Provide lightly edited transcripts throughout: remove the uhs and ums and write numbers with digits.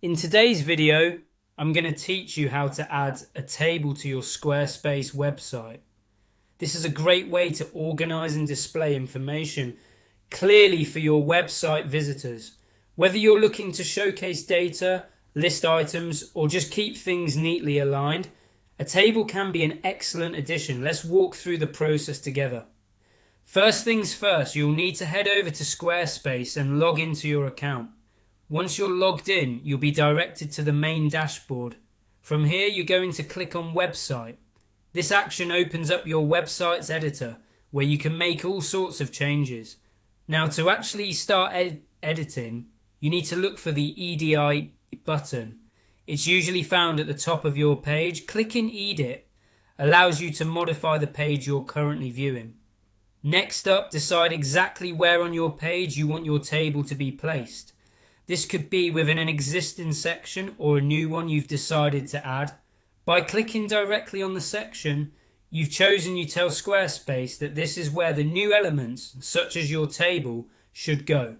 In today's video, I'm going to teach you how to add a table to your Squarespace website. This is a great way to organize and display information clearly for your website visitors. Whether you're looking to showcase data, list items, or just keep things neatly aligned, a table can be an excellent addition. Let's walk through the process together. First things first, you'll need to head over to Squarespace and log into your account. Once you're logged in, you'll be directed to the main dashboard. From here, you're going to click on Website. This action opens up your website's editor, where you can make all sorts of changes. Now, to actually start editing, you need to look for the EDI button. It's usually found at the top of your page. Clicking Edit allows you to modify the page you're currently viewing. Next up, decide exactly where on your page you want your table to be placed. This could be within an existing section or a new one you've decided to add. By clicking directly on the section you've chosen, you tell Squarespace that this is where the new elements, such as your table, should go.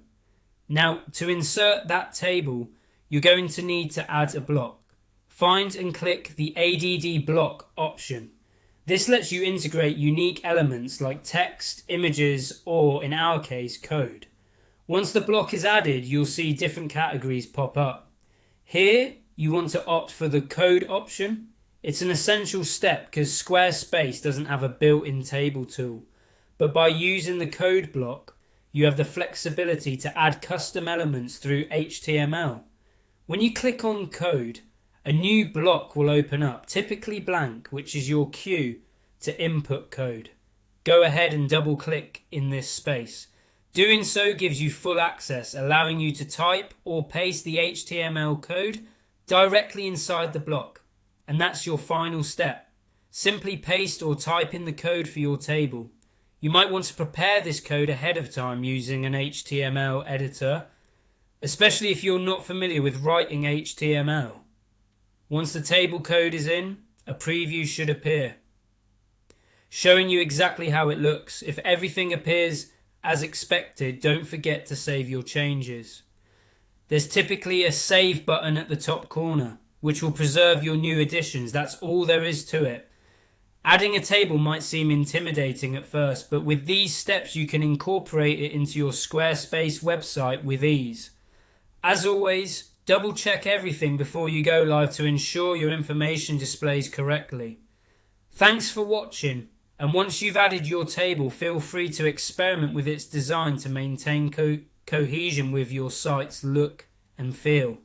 Now, to insert that table, you're going to need to add a block. Find and click the ADD block option. This lets you integrate unique elements like text, images, or in our case, code. Once the block is added, you'll see different categories pop up. Here, you want to opt for the code option. It's an essential step because Squarespace doesn't have a built-in table tool. But by using the code block, you have the flexibility to add custom elements through HTML. When you click on code, a new block will open up, typically blank, which is your cue to input code. Go ahead and double-click in this space. Doing so gives you full access, allowing you to type or paste the HTML code directly inside the block. And that's your final step. Simply paste or type in the code for your table. You might want to prepare this code ahead of time using an HTML editor, especially if you're not familiar with writing HTML. Once the table code is in, a preview should appear, showing you exactly how it looks. If everything appears as expected, don't forget to save your changes. There's typically a save button at the top corner, which will preserve your new additions. That's all there is to it. Adding a table might seem intimidating at first, but with these steps you can incorporate it into your Squarespace website with ease. As always, double check everything before you go live to ensure your information displays correctly. Thanks for watching. And once you've added your table, feel free to experiment with its design to maintain cohesion with your site's look and feel.